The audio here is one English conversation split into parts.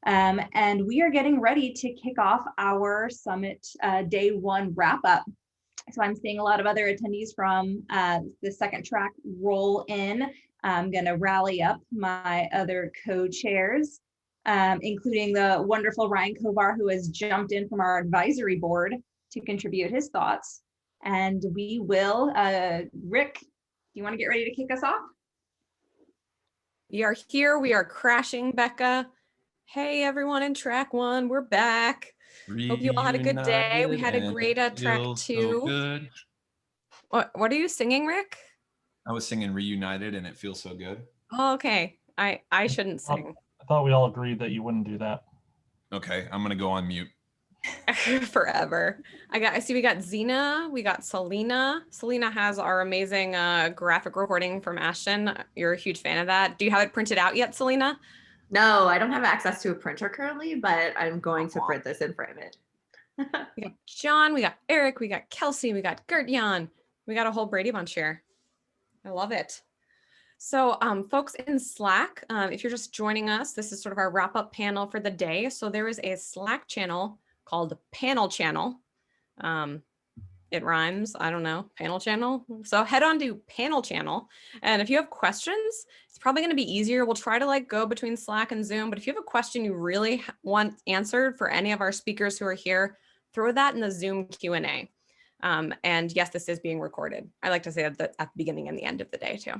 And we are getting ready to kick off our summit day one wrap up. So I'm seeing a lot of other attendees from the second track roll in. I'm going to rally up my other co-chairs, including the wonderful Ryan Kovar, who has jumped in from our advisory board to contribute his thoughts. And we will, Rick, do you want to get ready to kick us off? We are here. We are crashing, Becca. Hey, everyone in track one, we're back. Hope you all had a good day. We had a great track two. So what are you singing, Rick? I was singing Reunited and it feels so good. Oh, okay. I shouldn't sing. I thought we all agreed that you wouldn't do that. Okay, I'm gonna go on mute. Forever. I see we got Zena, we got Selena. Selena has our amazing graphic recording from Ashton. You're a huge fan of that. Do you have it printed out yet, Selena? No, I don't have access to a printer currently, but I'm going to print this and frame it. We got John, we got Eric, we got Kelsey, we got gert-jan. We got a whole Brady Bunch here. I love it. So folks in Slack, if you're just joining us, this is sort of our wrap-up panel for the day. So there is a Slack channel called Panel Channel. It rhymes, I don't know, Panel Channel. So head on to Panel Channel. And if you have questions, it's probably gonna be easier. We'll try to like go between Slack and Zoom, but if you have a question you really want answered for any of our speakers who are here, throw that in the Zoom Q&A. And yes, this is being recorded. I like to say that at the beginning and the end of the day too.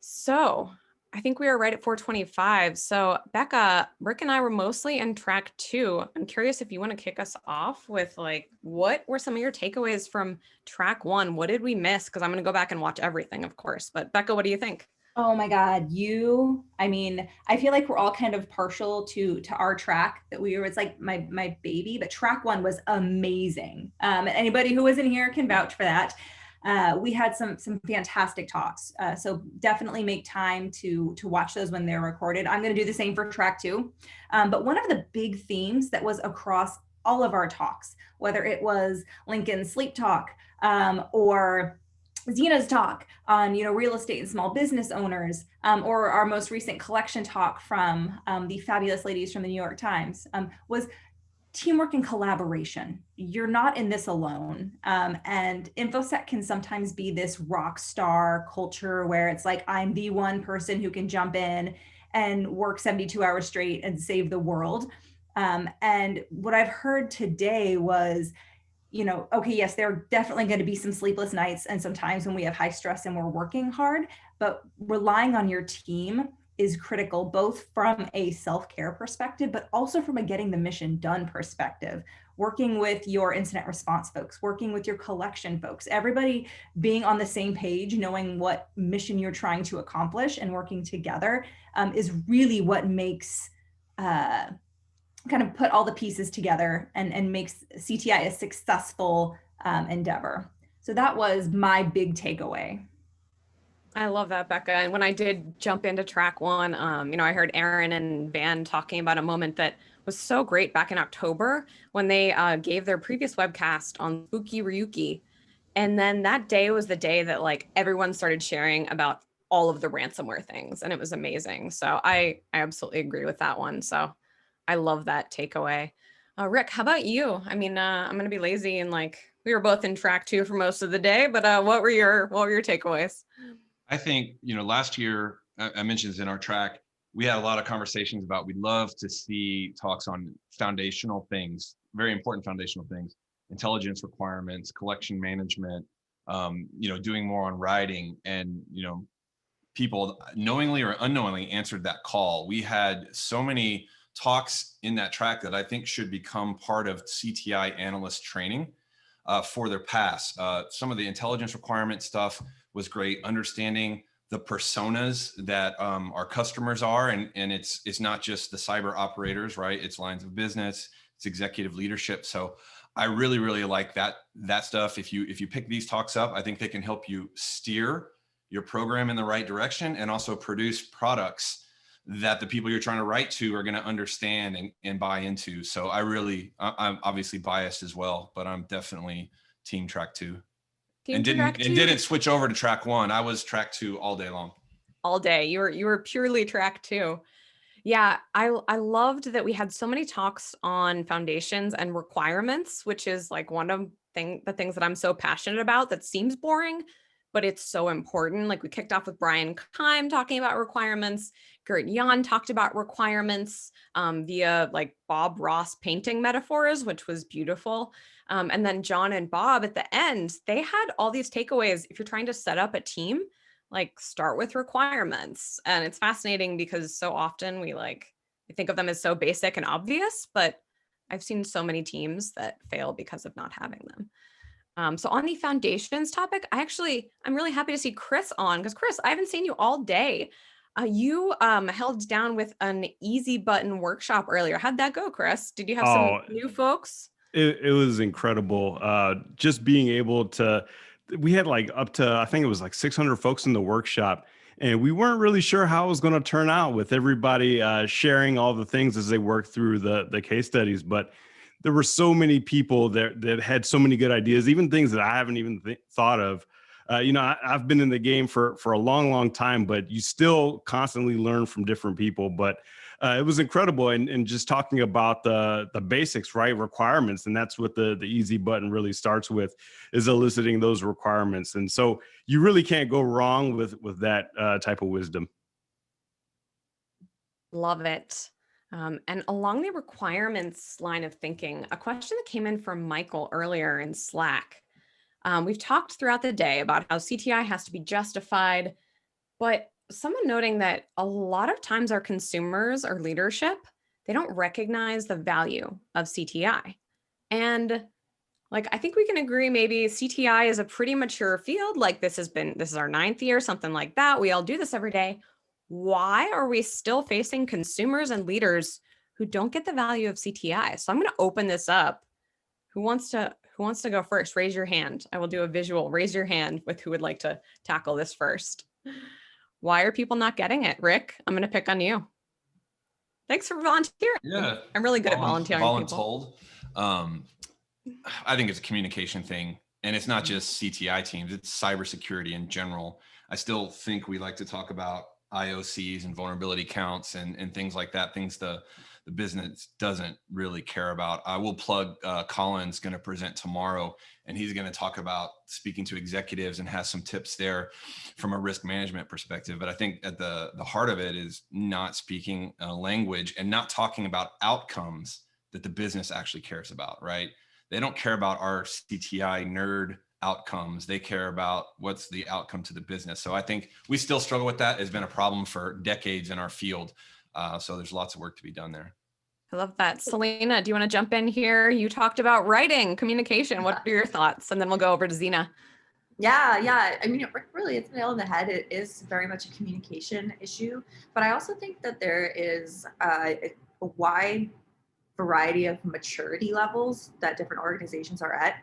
So I think we are right at 4:25. So Becca, Rick and I were mostly in track two. I'm curious if you want to kick us off with like, what were some of your takeaways from track one? What did we miss? Because I'm going to go back and watch everything, of course. But Becca, what do you think? Oh my God, I mean, I feel like we're all kind of partial to our track that it's like my baby, but track one was amazing. Anybody who wasn't here can vouch for that. We had some fantastic talks. So definitely make time to watch those when they're recorded. I'm going to do the same for track two. But one of the big themes that was across all of our talks, whether it was Lincoln's sleep talk or Zena's talk on real estate and small business owners, or our most recent collection talk from the fabulous ladies from the New York Times, was teamwork and collaboration. You're not in this alone. And InfoSec can sometimes be this rock star culture where it's like, I'm the one person who can jump in and work 72 hours straight and save the world. And what I've heard today was, okay, yes, there are definitely going to be some sleepless nights and some times when we have high stress and we're working hard, but relying on your team is critical, both from a self-care perspective, but also from a getting the mission done perspective. Working with your incident response folks, working with your collection folks, everybody being on the same page, knowing what mission you're trying to accomplish and working together is really what makes kind of put all the pieces together and makes CTI a successful endeavor. So that was my big takeaway. I love that, Becca. And when I did jump into track one, I heard Aaron and Van talking about a moment that was so great back in October when they gave their previous webcast on Spooky Ryuki. And then that day was the day that like everyone started sharing about all of the ransomware things. And it was amazing. So I absolutely agree with that one. So I love that takeaway. Rick, how about you? I mean, I'm going to be lazy and like we were both in track two for most of the day, but what were your takeaways? I think, last year, I mentioned this in our track, we had a lot of conversations about we'd love to see talks on foundational things, very important foundational things, intelligence requirements, collection management, doing more on writing, and, people knowingly or unknowingly answered that call. We had so many talks in that track that I think should become part of CTI analyst training for their pass. Some of the intelligence requirement stuff was great, understanding the personas that our customers are, and it's not just the cyber operators, right? It's lines of business, it's executive leadership. So I really, really like that stuff. If you pick these talks up, I think they can help you steer your program in the right direction and also produce products that the people you're trying to write to are going to understand and buy into. So I'm obviously biased as well, but I'm definitely team track two. And didn't switch over to track one. I was track two all day long. All day. You were purely track two. Yeah, I loved that we had so many talks on foundations and requirements, which is like one of the things that I'm so passionate about that seems boring, but it's so important. Like we kicked off with Brian Keim talking about requirements. Gert-Jan talked about requirements via like Bob Ross painting metaphors, which was beautiful. And then John and Bob at the end, they had all these takeaways. If you're trying to set up a team, like start with requirements. And it's fascinating because so often we think of them as so basic and obvious, but I've seen so many teams that fail because of not having them. So on the foundations topic, I'm really happy to see Chris on, because Chris, I haven't seen you all day. You held down with an easy button workshop earlier. How'd that go, Chris? Did you have some new folks? It was incredible. Just being able to, we had like up to, I think it was like 600 folks in the workshop, and we weren't really sure how it was going to turn out with everybody sharing all the things as they worked through the case studies. But there were so many people that had so many good ideas, even things that I haven't even thought of. I've been in the game for a long time, but you still constantly learn from different people. But it was incredible, and just talking about the basics, right? Requirements, and that's what the easy button really starts with, is eliciting those requirements. And so you really can't go wrong with that type of wisdom. Love it. And along the requirements line of thinking, a question that came in from Michael earlier in Slack. We've talked throughout the day about how CTI has to be justified, but someone noting that a lot of times our consumers or leadership, they don't recognize the value of CTI. And like, I think we can agree maybe CTI is a pretty mature field. Like this is our 9th year, something like that. We all do this every day. Why are we still facing consumers and leaders who don't get the value of CTI? So I'm going to open this up. Who wants to go first? Raise your hand. I will do a visual. Raise your hand with who would like to tackle this first. Why are people not getting it? Rick, I'm going to pick on you. Thanks for volunteering. Yeah, I'm really good at volunteering people. I think it's a communication thing, and it's not just CTI teams, it's cybersecurity in general. I still think we like to talk about IOCs and vulnerability counts and things like that, things the business doesn't really care about. I will plug Colin's going to present tomorrow, and he's going to talk about speaking to executives and has some tips there from a risk management perspective. But I think at the heart of it is not speaking a language and not talking about outcomes that the business actually cares about, right? They don't care about our CTI nerd outcomes. They care about what's the outcome to the business. So I think we still struggle with that. It's been a problem for decades in our field. So there's lots of work to be done there. I love that. Selena, do you want to jump in here? You talked about writing, communication. What are your thoughts? And then we'll go over to Zena. Yeah. I mean, Rick really hits the nail on the head. It is very much a communication issue, but I also think that there is a wide variety of maturity levels that different organizations are at.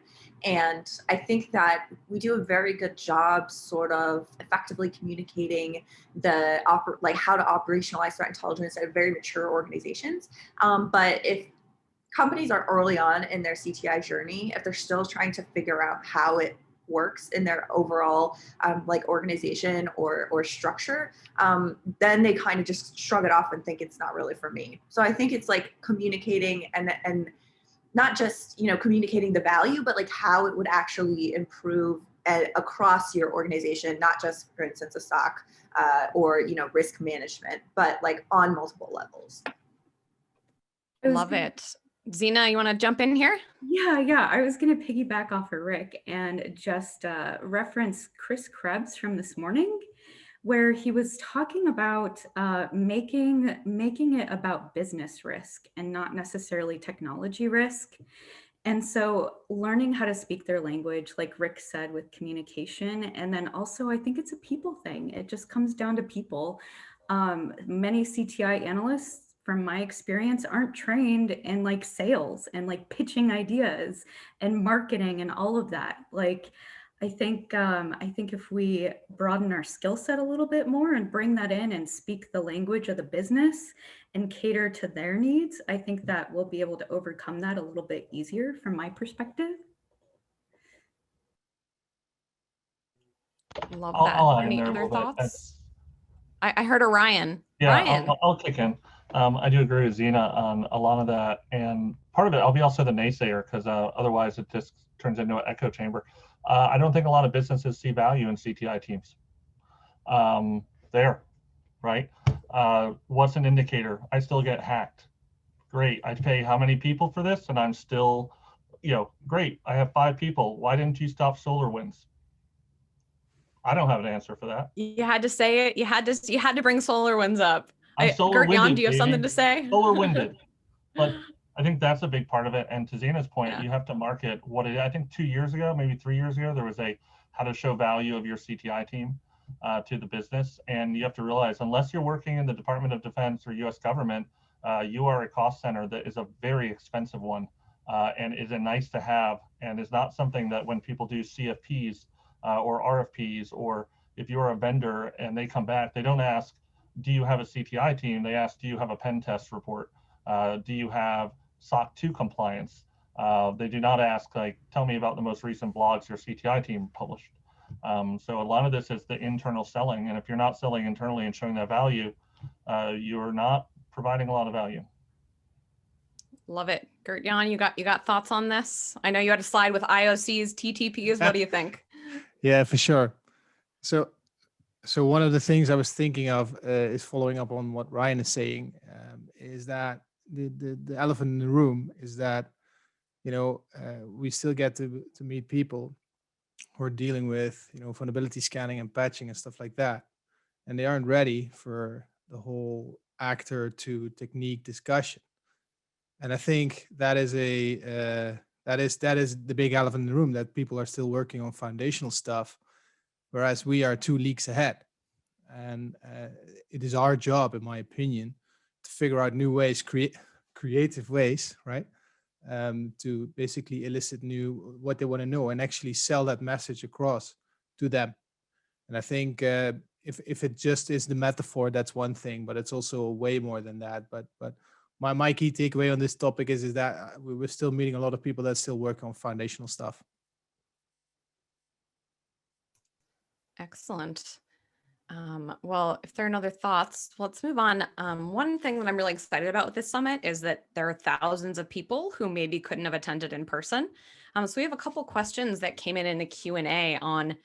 And I think that we do a very good job sort of effectively communicating how to operationalize threat intelligence at very mature organizations. But if companies are early on in their CTI journey, if they're still trying to figure out how it works in their overall organization or structure, then they kind of just shrug it off and think it's not really for me. So I think it's like communicating and not just communicating the value, but like how it would actually improve across your organization, not just for instance a SOC or risk management, but like on multiple levels. Love it. Zena, you want to jump in here? Yeah. I was going to piggyback off of Rick and just reference Chris Krebs from this morning, where he was talking about making it about business risk and not necessarily technology risk. And so learning how to speak their language, like Rick said, with communication. And then also, I think it's a people thing. It just comes down to people. Many CTI analysts, from my experience, aren't trained in like sales and like pitching ideas and marketing and all of that. Like, I think if we broaden our skill set a little bit more and bring that in and speak the language of the business and cater to their needs, I think that we'll be able to overcome that a little bit easier from my perspective. Love that. I'll add in Any there a other little bit. thoughts? I heard Orion. Yeah, Ryan. I'll kick in. I do agree with Zena on a lot of that. And part of it, I'll be also the naysayer because otherwise it just turns into an echo chamber. I don't think a lot of businesses see value in CTI teams. There, right? What's an indicator? I still get hacked. Great. I pay how many people for this? And I'm still, great. I have 5 people. Why didn't you stop SolarWinds? I don't have an answer for that. You had to say it. You had to bring SolarWinds up. Gert-jan, do you have something to say? SolarWinded. But I think that's a big part of it. And to Zena's point, Yeah. you have to market what it is. I think 2 years ago, maybe 3 years ago, there was a how to show value of your CTI team to the business. And you have to realize, unless you're working in the Department of Defense or US government, you are a cost center that is a very expensive one and is a nice to have, and is not something that when people do CFPs or RFPs, or if you're a vendor and they come back, they don't ask, do you have a CTI team? They ask, do you have a pen test report? Do you have SOC 2 compliance? They do not ask, like, tell me about the most recent blogs your CTI team published. So a lot of this is the internal selling. And if you're not selling internally and showing that value, you're not providing a lot of value. Love it. Gert-jan, you got thoughts on this? I know you had a slide with IOCs, TTPs. What do you think? Yeah, for sure. So one of the things I was thinking of is following up on what Ryan is saying, is that the elephant in the room is that, we still get to meet people who are dealing with, vulnerability scanning and patching and stuff like that. And they aren't ready for the whole actor to technique discussion. And I think that is that is the big elephant in the room, that people are still working on foundational stuff, whereas we are 2 leagues ahead. And it is our job, in my opinion, to figure out new ways, creative ways, right? To basically elicit what they want to know and actually sell that message across to them. And I think if it just is the metaphor, that's one thing, but it's also way more than that. But my key takeaway on this topic is that we're still meeting a lot of people that still work on foundational stuff. Excellent. Well, if there are no other thoughts, let's move on. One thing that I'm really excited about with this summit is that there are thousands of people who maybe couldn't have attended in person. So we have a couple questions that came in the Q&A on,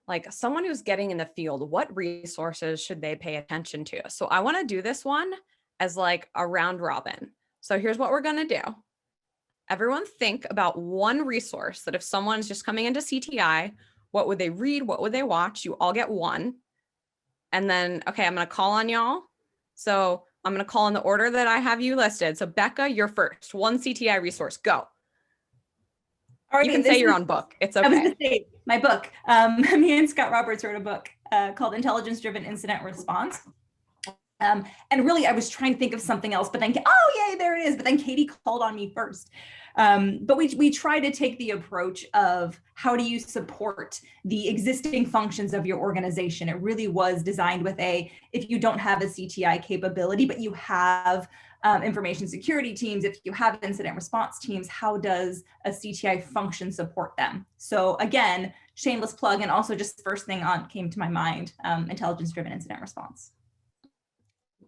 like, someone who's getting in the field, what resources should they pay attention to? So I want to do this one as like a round robin. So here's what we're going to do. Everyone think about one resource that if someone's just coming into CTI, what would they read? What would they watch? You all get one. And then, okay, I'm going to call on y'all. So I'm going to call in the order that I have you listed. So Becca, you're first. One CTI resource, go. All right, you can say your own book. It's okay. I was going to say my book. Me and Scott Roberts wrote a book called Intelligence-Driven Incident Response. And really, I was trying to think of something else, but then, oh, yay, there it is. But then Katie called on me first. But we try to take the approach of how do you support the existing functions of your organization. It really was designed with if you don't have a CTI capability, but you have information security teams, if you have incident response teams, how does a CTI function support them? So again, shameless plug, and also just first thing came to my mind, intelligence-driven incident response.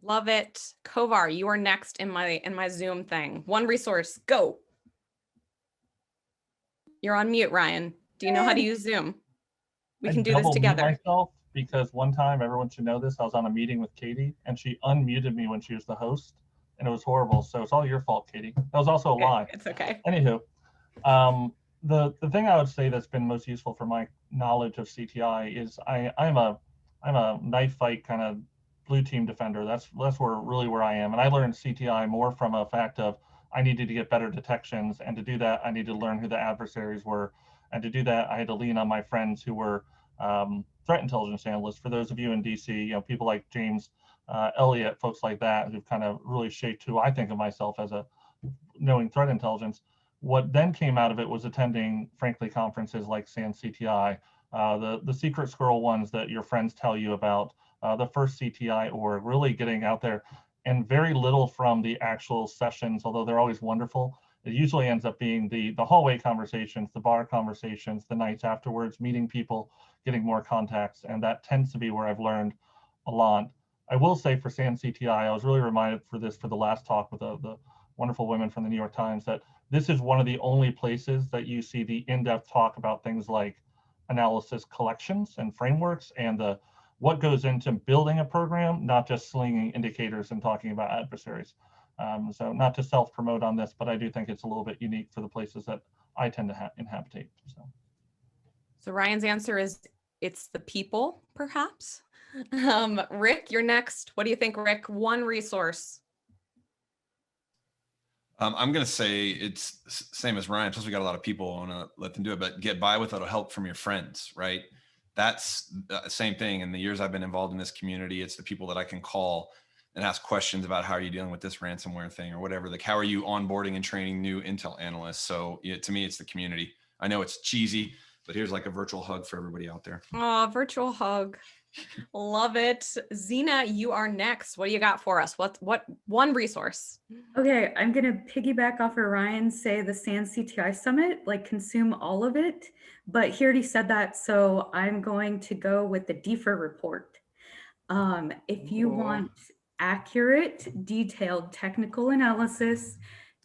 Love it. Kovar, you are next in my Zoom thing. One resource, go. You're on mute, Ryan. Do you know how to use Zoom? We can do this together. Myself, because one time, everyone should know this, I was on a meeting with Katie and she unmuted me when she was the host, and it was horrible. So it's all your fault, Katie. That was also a lie. It's okay. Anywho, the thing I would say that's been most useful for my knowledge of CTI is I'm a knife fight kind of blue team defender. That's where I am. And I learned CTI more from a fact of I needed to get better detections. And to do that, I needed to learn who the adversaries were. And to do that, I had to lean on my friends who were threat intelligence analysts. For those of you in DC, people like James Elliott, folks like that, who've kind of really shaped who I think of myself as a knowing threat intelligence. What then came out of it was attending, frankly, conferences like SANS CTI, the secret squirrel ones that your friends tell you about, the first CTI org, really getting out there, and very little from the actual sessions, although they're always wonderful. It usually ends up being the hallway conversations, the bar conversations, the nights afterwards, meeting people, getting more contacts, and that tends to be where I've learned a lot. I will say for SANS CTI, I was really reminded for the last talk with the wonderful women from the New York Times, that this is one of the only places that you see the in-depth talk about things like analysis collections and frameworks and what goes into building a program, not just slinging indicators and talking about adversaries. So not to self-promote on this, but I do think it's a little bit unique for the places that I tend to inhabitate. So Ryan's answer is it's the people, perhaps. Rick, you're next. What do you think, Rick? One resource. I'm going to say it's same as Ryan. Plus, we got a lot of people. I want to let them do it, but get by with little help from your friends, right? That's the same thing. In the years I've been involved in this community, it's the people that I can call and ask questions about how are you dealing with this ransomware thing or whatever. Like, how are you onboarding and training new Intel analysts? So to me, it's the community. I know it's cheesy, but here's like a virtual hug for everybody out there. Oh, virtual hug. Love it. Zena, you are next. What do you got for us? What one resource? Okay, I'm gonna piggyback off of Ryan, say the SANS CTI Summit, like consume all of it, but he already said that, so I'm going to go with the DFIR report. If you want accurate, detailed technical analysis,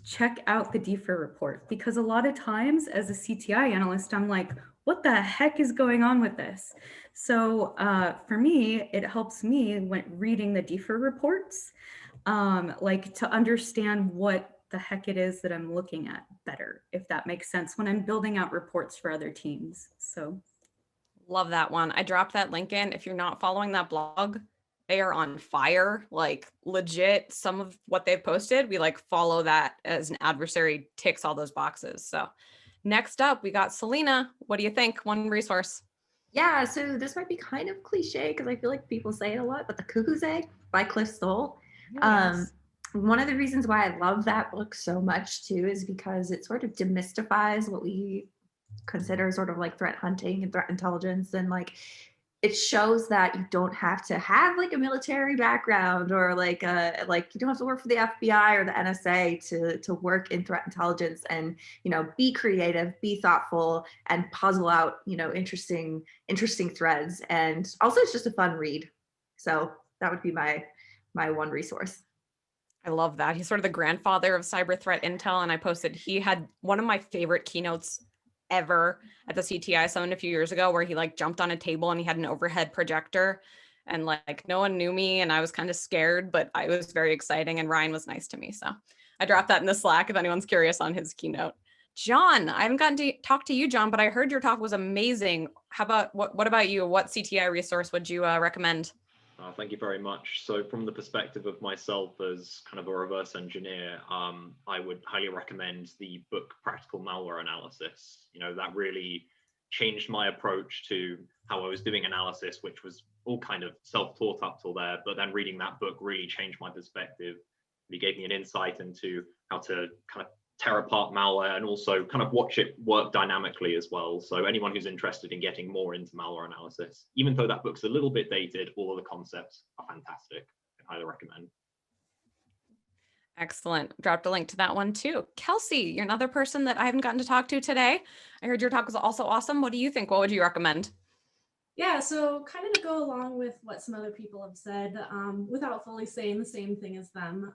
check out the DFIR report, because a lot of times as a CTI analyst, I'm like, what the heck is going on with this? So for me, it helps me when reading the DFIR reports, like to understand what the heck it is that I'm looking at better, if that makes sense, when I'm building out reports for other teams. So love that one. I dropped that link in. If you're not following that blog, they are on fire, like legit. Some of what they've posted, we like follow that as an adversary ticks all those boxes. So next up, we got Selena. What do you think? One resource. Yeah, so this might be kind of cliche because I feel like people say it a lot, but The Cuckoo's Egg by Cliff Stoll. Yes. One of the reasons why I love that book so much too is because it sort of demystifies what we consider sort of like threat hunting and threat intelligence, and like it shows that you don't have to have like a military background or like you don't have to work for the FBI or the NSA to work in threat intelligence, and be creative, be thoughtful, and puzzle out interesting threads. And also it's just a fun read. So that would be my one resource. I love that. He's sort of the grandfather of cyber threat intel. And I posted, he had one of my favorite keynotes ever at the CTI Summit a few years ago, where he like jumped on a table and he had an overhead projector, and like no one knew me and I was kind of scared, but I was very exciting, and Ryan was nice to me. So I dropped that in the Slack if anyone's curious on his keynote. John, I haven't gotten to talk to you, John, but I heard your talk was amazing. How about, what about you? What CTI resource would you recommend? Thank you very much. So from the perspective of myself as kind of a reverse engineer, I would highly recommend the book Practical Malware Analysis. That really changed my approach to how I was doing analysis, which was all kind of self-taught up till there. But then reading that book really changed my perspective. It gave me an insight into how to kind of tear apart malware and also kind of watch it work dynamically as well. So anyone who's interested in getting more into malware analysis, even though that book's a little bit dated, all of the concepts are fantastic. I highly recommend. Excellent. Dropped a link to that one too. Kelsey, you're another person that I haven't gotten to talk to today. I heard your talk was also awesome. What do you think? What would you recommend? Yeah, so kind of to go along with what some other people have said, without fully saying the same thing as them,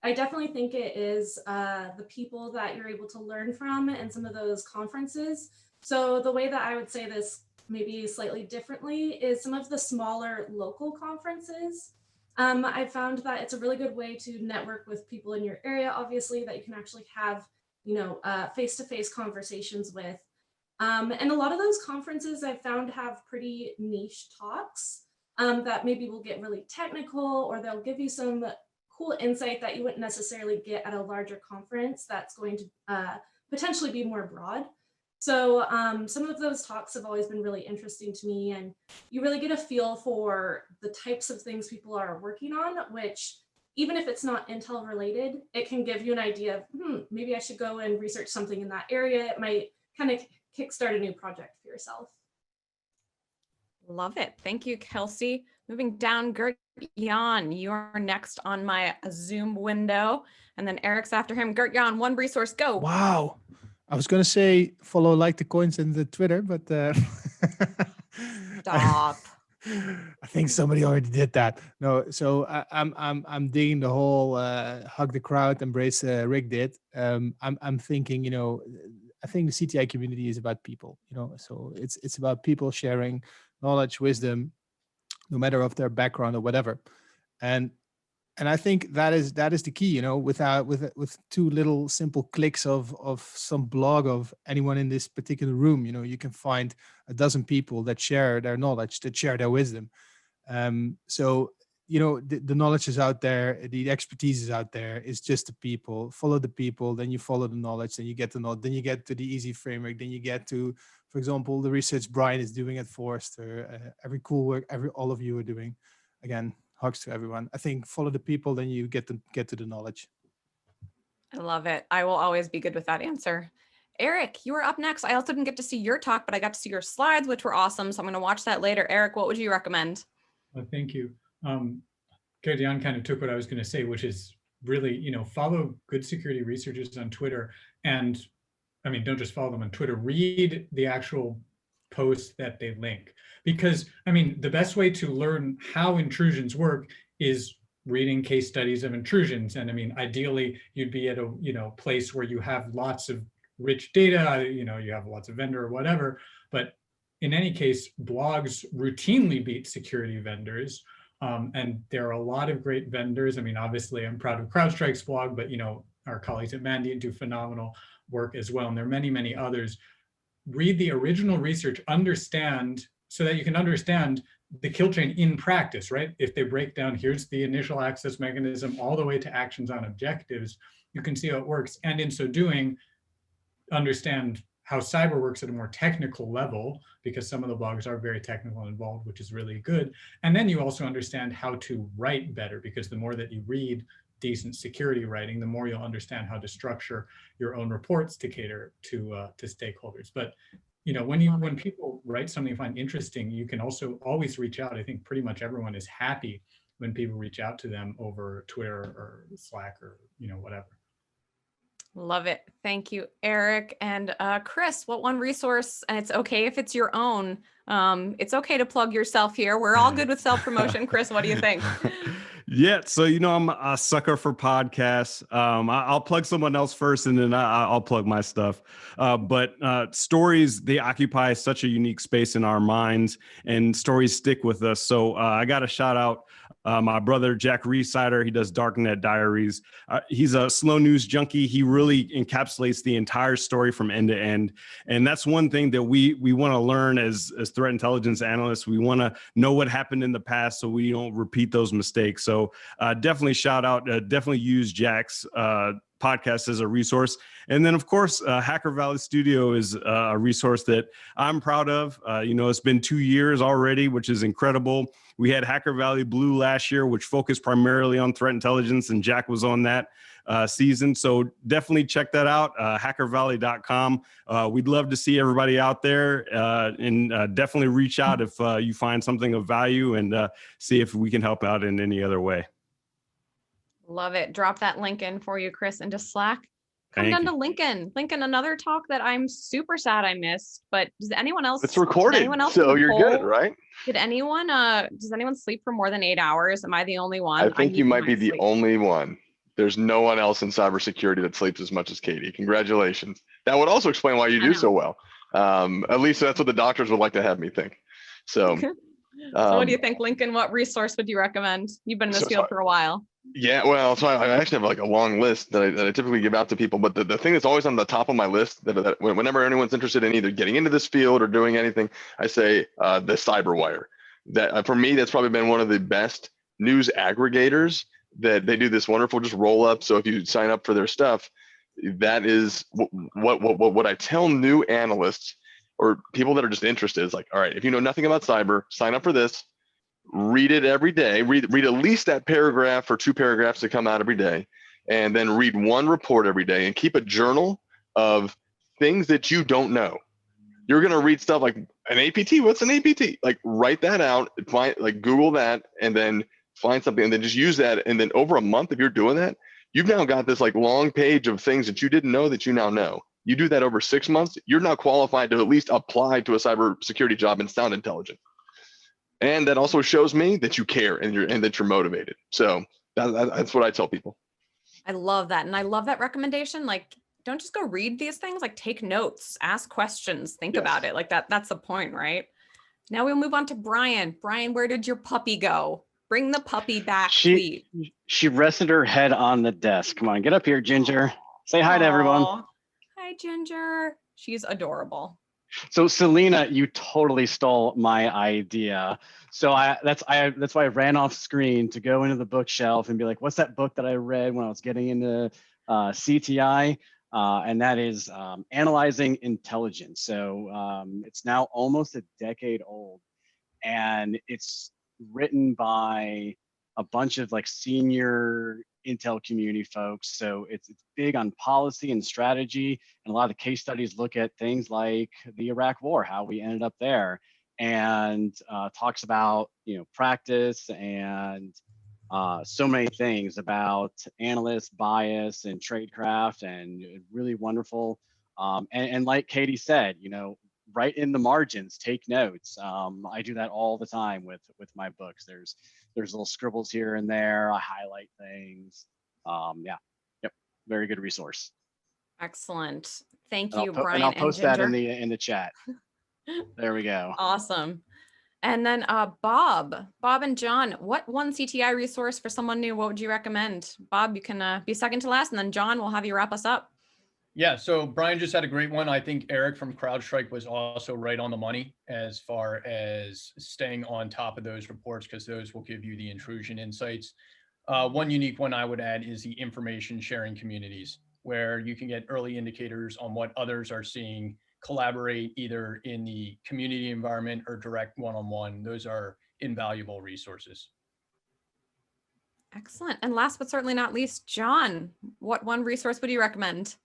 I definitely think it is the people that you're able to learn from and some of those conferences. So the way that I would say this maybe slightly differently is some of the smaller local conferences. I found that it's a really good way to network with people in your area, obviously, that you can actually have, face-to-face conversations with. And a lot of those conferences I found have pretty niche talks that maybe will get really technical, or they'll give you some cool insight that you wouldn't necessarily get at a larger conference that's going to potentially be more broad. So some of those talks have always been really interesting to me, and you really get a feel for the types of things people are working on, which even if it's not Intel related, it can give you an idea of, maybe I should go and research something in that area. It might kind of kickstart a new project for yourself. Love it. Thank you, Kelsey. Moving down, Gert-jan, you are next on my Zoom window. And then Eric's after him. Gert-jan, one resource, go. Wow. I was going to say follow like the coins in the Twitter, but Stop. I think somebody already did that. No, so I'm digging the whole hug the crowd, embrace Rick did. I'm thinking, I think the CTI community is about people, so it's about people sharing knowledge, wisdom, no matter of their background or whatever. And I think that is the key, with two little simple clicks of some blog of anyone in this particular room, you can find a dozen people that share their knowledge, that share their wisdom. So, the knowledge is out there, the expertise is out there. It's just the people. Follow the people, then you follow the knowledge, then you get the knowledge, then you get to the easy framework, then you get to, for example, the research Brian is doing at Forrester, every cool work, all of you are doing. Again, hugs to everyone. I think follow the people, then you get to the knowledge. I love it. I will always be good with that answer. Eric, you are up next. I also didn't get to see your talk, but I got to see your slides, which were awesome. So I'm going to watch that later. Eric, what would you recommend? Well, thank you. Gert-jan kind of took what I was going to say, which is really, follow good security researchers on Twitter. And I mean, don't just follow them on Twitter, read the actual posts that they link. Because, I mean, the best way to learn how intrusions work is reading case studies of intrusions. And I mean, ideally, you'd be at a place where you have lots of rich data, you have lots of vendor or whatever. But in any case, blogs routinely beat security vendors. And there are a lot of great vendors. I mean, obviously, I'm proud of CrowdStrike's blog, but our colleagues at Mandiant do phenomenal work as well. And there are many, many others. Read the original research, understand, so that you can understand the kill chain in practice, right? If they break down, here's the initial access mechanism all the way to actions on objectives, you can see how it works. And in so doing, understand how cyber works at a more technical level, because some of the blogs are very technical and involved, which is really good. And then you also understand how to write better, because the more that you read decent security writing, the more you'll understand how to structure your own reports to cater to stakeholders. But when people write something you find interesting, you can also always reach out. I think pretty much everyone is happy when people reach out to them over Twitter or Slack or whatever. Love it. Thank you, Eric. And Chris, what one resource, and it's okay if it's your own, it's okay to plug yourself here. We're all good with self-promotion. Chris, what do you think? Yeah, so I'm a sucker for podcasts. I'll plug someone else first, and then I'll plug my stuff. But stories, they occupy such a unique space in our minds, and stories stick with us. So I got to shout out my brother, Jack Resider. He does Darknet Diaries. He's a slow news junkie. He really encapsulates the entire story from end to end. And that's one thing that we want to learn as threat intelligence analysts. We want to know what happened in the past so we don't repeat those mistakes. So definitely shout out, definitely use Jack's podcast as a resource. And then, of course, Hacker Valley Studio is a resource that I'm proud of. It's been 2 years already, which is incredible. We had Hacker Valley Blue last year, which focused primarily on threat intelligence, and Jack was on that season. So definitely check that out, hackervalley.com. We'd love to see everybody out there, and definitely reach out if you find something of value, and see if we can help out in any other way. Love it. Drop that link in for you, Chris, into Slack. Come down to Lincoln. Lincoln, another talk that I'm super sad I missed, but does anyone else? It's recorded, so you're good, right? Does anyone sleep for more than 8 hours? Am I the only one? I think you might be the only one. There's no one else in cybersecurity that sleeps as much as Katie. Congratulations. That would also explain why you do so well. At least that's what the doctors would like to have me think. So, so what do you think, Lincoln? What resource would you recommend? You've been in this field for a while. Yeah, well, so I actually have like a long list that I typically give out to people. But the thing that's always on the top of my list, that whenever anyone's interested in either getting into this field or doing anything, I say the CyberWire. That for me, that's probably been one of the best news aggregators. That they do this wonderful just roll up. So if you sign up for their stuff, that is what I tell new analysts or people that are just interested is like, all right, if you know nothing about cyber, sign up for this. Read it every day, read at least that paragraph or 2 paragraphs that come out every day, and then read one report every day and keep a journal of things that you don't know. You're going to read stuff like an APT. What's an APT? Like write that out, Google that, and then find something and then just use that. And then over a month, if you're doing that, you've now got this long page of things that you didn't know that you now know. You do that over 6 months, you're now qualified to at least apply to a cybersecurity job and sound intelligent. And that also shows me that you care and that you're motivated. So that's what I tell people. I love that. And I love that recommendation. Like, don't just go read these things, like take notes, ask questions, think about it. Like that's the point, right? Now we'll move on to Brian. Brian, where did your puppy go? Bring the puppy back, please. She rested her head on the desk. Come on, get up here, Ginger. Say hi to everyone. Hi, Ginger. She's adorable. So Selena, you totally stole my idea. So that's why I ran off screen to go into the bookshelf and be like, what's that book that I read when I was getting into CTI? And that is Analyzing Intelligence. So it's now almost a decade old, and it's written by a bunch of like senior Intel community folks. So it's big on policy and strategy, and a lot of the case studies look at things like the Iraq War, how we ended up there, and talks about practice and so many things about analyst bias and tradecraft, and really wonderful. And like Katie said, write in the margins, take notes. I do that all the time with my books. There's little scribbles here and there. I highlight things. Yep, very good resource. Excellent. Thank you, Brian. And I'll post and that Ginger. in the chat. There we go. Awesome. And then Bob and John, what one CTI resource for someone new, what would you recommend? Bob, you can be second to last, and then John, we'll have you wrap us up. Yeah, so Brian just had a great one. I think Eric from CrowdStrike was also right on the money as far as staying on top of those reports, because those will give you the intrusion insights. One unique one I would add is the information sharing communities, where you can get early indicators on what others are seeing, collaborate either in the community environment or direct one-on-one. Those are invaluable resources. Excellent. And last but certainly not least, John, what one resource would you recommend?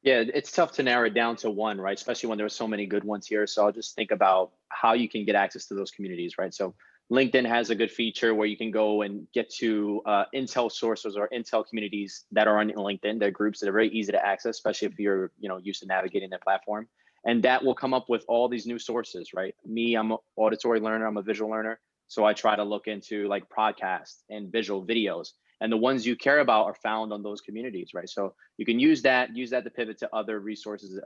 Yeah, it's tough to narrow it down to one, right? Especially when there are so many good ones here. So I'll just think about how you can get access to those communities, right? So LinkedIn has a good feature where you can go and get to Intel sources or Intel communities that are on LinkedIn. They're groups that are very easy to access, especially if you're used to navigating their platform. And that will come up with all these new sources, right? Me, I'm an auditory learner. I'm a visual learner. So I try to look into like podcasts and visual videos. And the ones you care about are found on those communities, right? So you can use that to pivot to other resources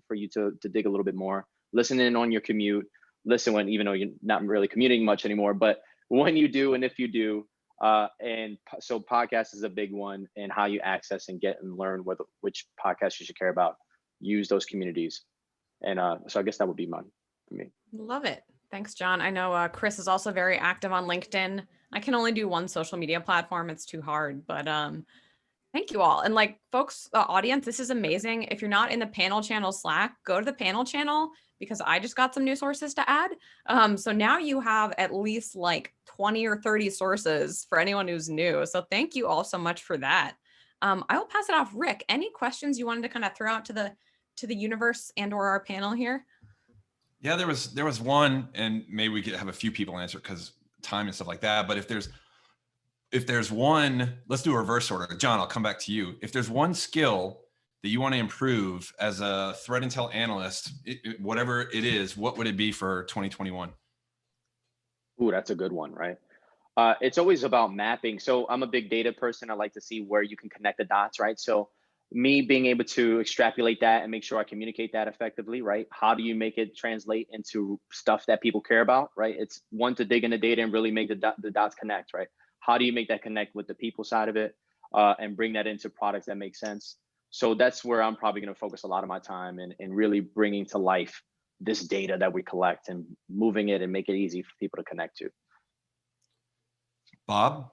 for you to dig a little bit more. Listen in on your commute. Listen when, even though you're not really commuting much anymore, but when you do and if you do. And so podcast is a big one, and how you access and get and learn which podcasts you should care about. Use those communities. And so I guess that would be mine for me. Love it. Thanks, John. I know Chris is also very active on LinkedIn. I can only do one social media platform. It's too hard, but thank you all. And like folks, audience, this is amazing. If you're not in the panel channel Slack, go to the panel channel, because I just got some new sources to add. So now you have at least like 20 or 30 sources for anyone who's new. So thank you all so much for that. I will pass it off. Rick, any questions you wanted to kind of throw out to the universe and or our panel here? Yeah, there was one, and maybe we could have a few people answer because time and stuff like that. But if there's one, let's do a reverse order. John, I'll come back to you. If there's one skill that you want to improve as a threat intel analyst, whatever it is, what would it be for 2021? Ooh, that's a good one, right? It's always about mapping. So I'm a big data person. I like to see where you can connect the dots, right? So me being able to extrapolate that and make sure I communicate that effectively, right? How do you make it translate into stuff that people care about, right? It's one to dig into data and really make the dots connect, right? How do you make that connect with the people side of it and bring that into products that make sense? So that's where I'm probably going to focus a lot of my time and really bringing to life this data that we collect and moving it and make it easy for people to connect to. Bob?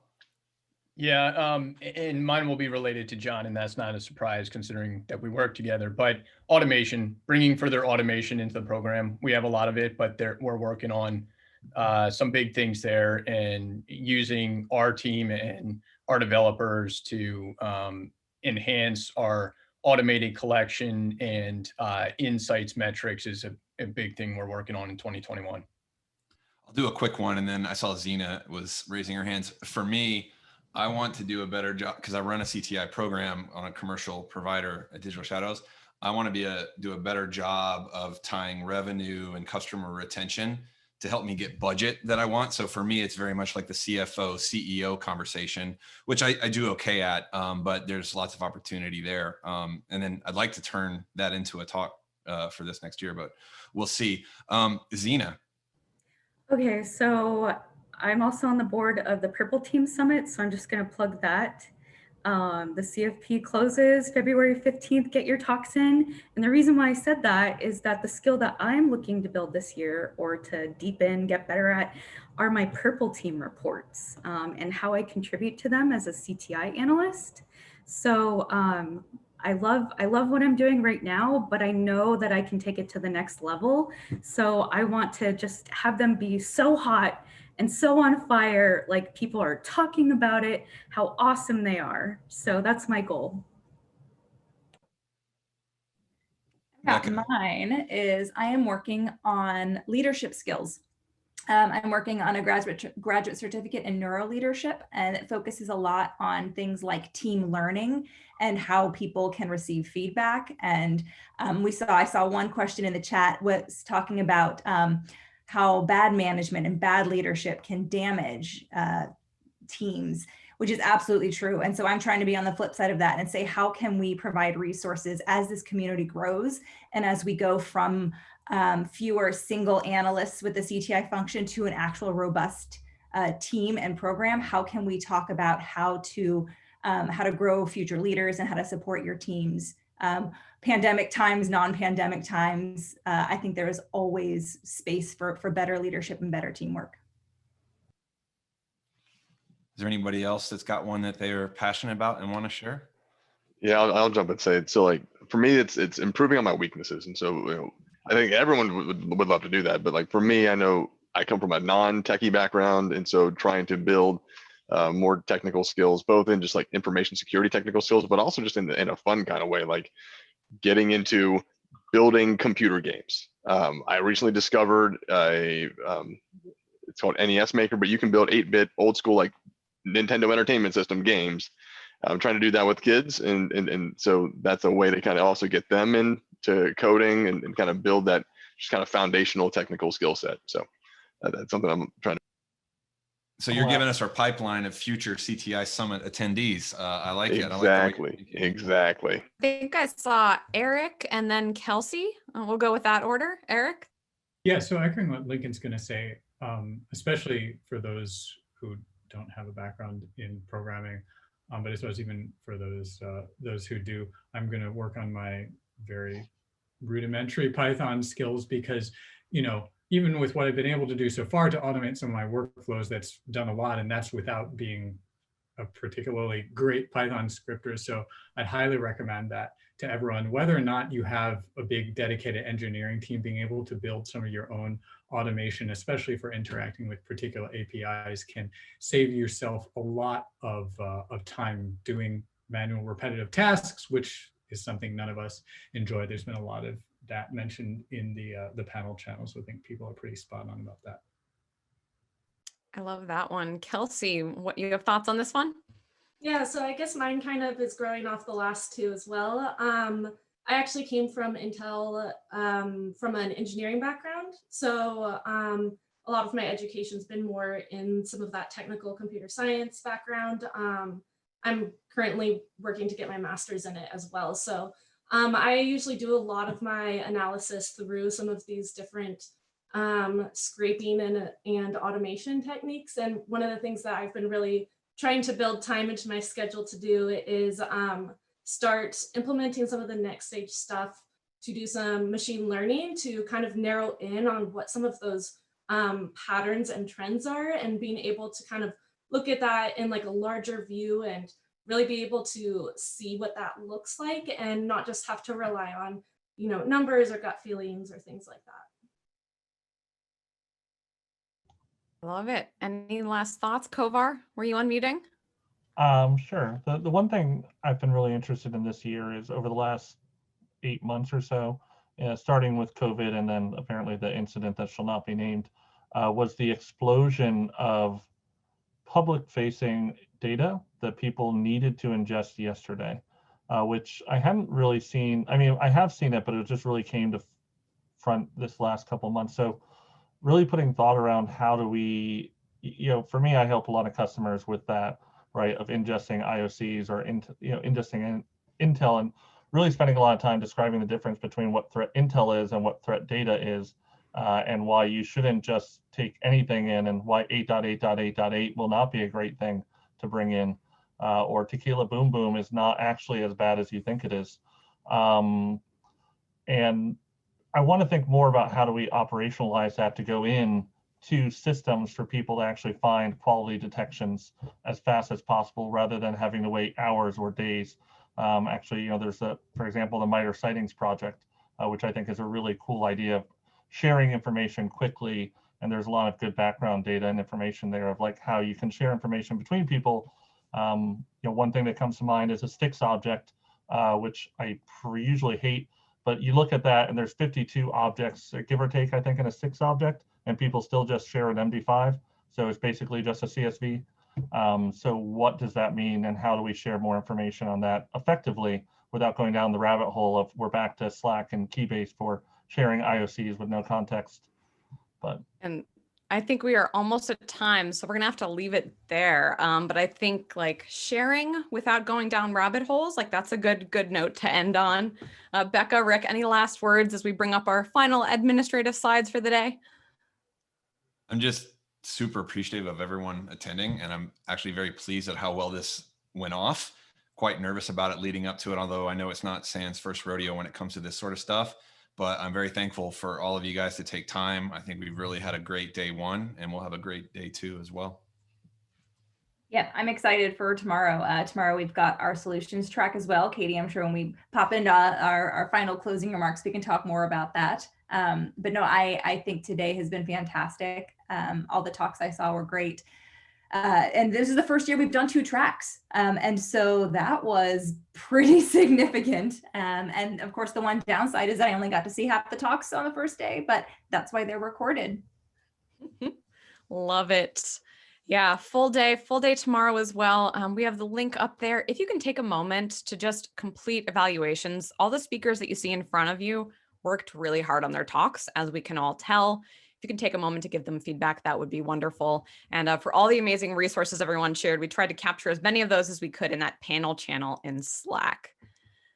Yeah, and mine will be related to John, and that's not a surprise considering that we work together. But automation, bringing further automation into the program. We have a lot of it, but we're working on some big things there, and using our team and our developers to enhance our automated collection and insights metrics is a big thing we're working on in 2021. I'll do a quick one, and then I saw Zena was raising her hands. For me, I want to do a better job because I run a CTI program on a commercial provider at Digital Shadows. I want to do a better job of tying revenue and customer retention to help me get budget that I want. So for me, it's very much like the CFO, CEO conversation, which I do okay at, but there's lots of opportunity there. And then I'd like to turn that into a talk for this next year, but we'll see. Zena. Okay, so I'm also on the board of the Purple Team Summit, so I'm just going to plug that. The CFP closes February 15th. Get your talks in. And the reason why I said that is that the skill that I'm looking to build this year or to deepen, get better at, are my Purple Team reports and how I contribute to them as a CTI analyst. So I love what I'm doing right now, but I know that I can take it to the next level. So I want to just have them be so hot and so on fire, like people are talking about it, how awesome they are. So that's my goal. Mine is I am working on leadership skills. I'm working on a graduate certificate in neuro leadership, and it focuses a lot on things like team learning and how people can receive feedback. And I saw one question in the chat was talking about how bad management and bad leadership can damage teams, which is absolutely true. And so I'm trying to be on the flip side of that and say, how can we provide resources as this community grows and as we go from fewer single analysts with the CTI function to an actual robust team and program? How can we talk about how to grow future leaders and how to support your teams? Pandemic times, non-pandemic times, I think there is always space for better leadership and better teamwork. Is there anybody else that's got one that they are passionate about and want to share? Yeah, I'll jump and say it. So like for me, it's improving on my weaknesses, and so I think everyone would love to do that. But like for me, I know I come from a non-techie background, and so trying to build more technical skills, both in just like information security technical skills, but also just in a fun kind of way, like getting into building computer games. I recently discovered it's called NES Maker, but you can build 8-bit old school like Nintendo Entertainment System games. I'm trying to do that with kids, and so that's a way to kind of also get them into coding and kind of build that just kind of foundational technical skill set. So that's something I'm trying to. So you're giving us our pipeline of future CTI Summit attendees. I like it. Exactly. I think I saw Eric and then Kelsey. We'll go with that order. Eric? Yeah, so echoing what Lincoln's going to say, especially for those who don't have a background in programming, but I suppose even for those who do, I'm going to work on my very rudimentary Python skills because, even with what I've been able to do so far to automate some of my workflows, that's done a lot, and that's without being a particularly great Python scripter. So I'd highly recommend that to everyone, whether or not you have a big dedicated engineering team, being able to build some of your own automation, especially for interacting with particular APIs, can save yourself a lot of time doing manual repetitive tasks, which is something none of us enjoy. There's been a lot of that mentioned in the panel channel, so I think people are pretty spot on about that. I love that one. Kelsey, what you have thoughts on this one? Yeah, so I guess mine kind of is growing off the last two as well. I actually came from Intel from an engineering background. So a lot of my education's been more in some of that technical computer science background. I'm currently working to get my master's in it as well. So I usually do a lot of my analysis through some of these different scraping and automation techniques. And one of the things that I've been really trying to build time into my schedule to do is start implementing some of the next stage stuff to do some machine learning to kind of narrow in on what some of those patterns and trends are, and being able to kind of look at that in like a larger view and really be able to see what that looks like and not just have to rely on, numbers or gut feelings or things like that. Love it. Any last thoughts? Kovar, were you unmuting? Sure. The one thing I've been really interested in this year is over the last 8 months or so, starting with COVID and then apparently the incident that shall not be named, was the explosion of public-facing data that people needed to ingest yesterday, which I hadn't really seen. I mean, I have seen it, but it just really came to front this last couple of months. So really putting thought around how do we, for me, I help a lot of customers with that, right, of ingesting IOCs or ingesting intel, and really spending a lot of time describing the difference between what threat intel is and what threat data is, and why you shouldn't just take anything in, and why 8.8.8.8 will not be a great thing to bring in, or Tequila Boom Boom is not actually as bad as you think it is. And I want to think more about how do we operationalize that to go in to systems for people to actually find quality detections as fast as possible, rather than having to wait hours or days. Actually, there's for example, the MITRE Sightings project, which I think is a really cool idea of sharing information quickly. And there's a lot of good background data and information there of like how you can share information between people. One thing that comes to mind is a sticks object, which I usually hate. But you look at that and there's 52 objects, give or take, I think, in a sticks object, and people still just share an MD5. So it's basically just a CSV. So what does that mean, and how do we share more information on that effectively without going down the rabbit hole of we're back to Slack and Keybase for sharing IOCs with no context? And I think we are almost at time, so we're gonna have to leave it there. But I think like sharing without going down rabbit holes, like that's a good note to end on. Becca, Rick, any last words as we bring up our final administrative slides for the day? I'm just super appreciative of everyone attending, and I'm actually very pleased at how well this went off. Quite nervous about it leading up to it, although I know it's not SANS' first rodeo when it comes to this sort of stuff. But I'm very thankful for all of you guys to take time. I think we've really had a great day one, and we'll have a great day two as well. Yeah, I'm excited for tomorrow. Tomorrow we've got our solutions track as well. Katie, I'm sure when we pop into our final closing remarks, we can talk more about that. But no, I think today has been fantastic. All the talks I saw were great. And this is the first year we've done 2 tracks. And so that was pretty significant. And of course, the one downside is that I only got to see half the talks on the first day, but that's why they're recorded. Love it. Yeah, full day tomorrow as well. We have the link up there. If you can take a moment to just complete evaluations, all the speakers that you see in front of you worked really hard on their talks, as we can all tell. If you can take a moment to give them feedback, that would be wonderful. And for all the amazing resources everyone shared, we tried to capture as many of those as we could in that panel channel in Slack.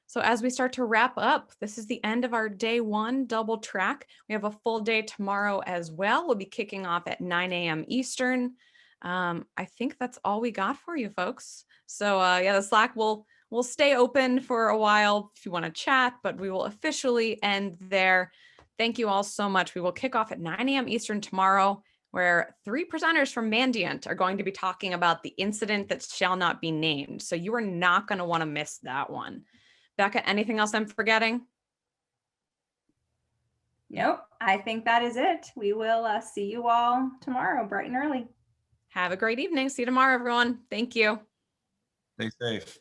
So as we start to wrap up, this is the end of our day one double track. We have a full day tomorrow as well. We'll be kicking off at 9 a.m. Eastern. I think that's all we got for you folks. So yeah, the Slack will stay open for a while if you want to chat, but we will officially end there. Thank you all so much. We will kick off at 9 a.m. Eastern tomorrow, where 3 presenters from Mandiant are going to be talking about the incident that shall not be named. So you are not going to want to miss that one. Becca, anything else I'm forgetting? Nope, I think that is it. We will see you all tomorrow, bright and early. Have a great evening. See you tomorrow, everyone. Thank you. Stay safe.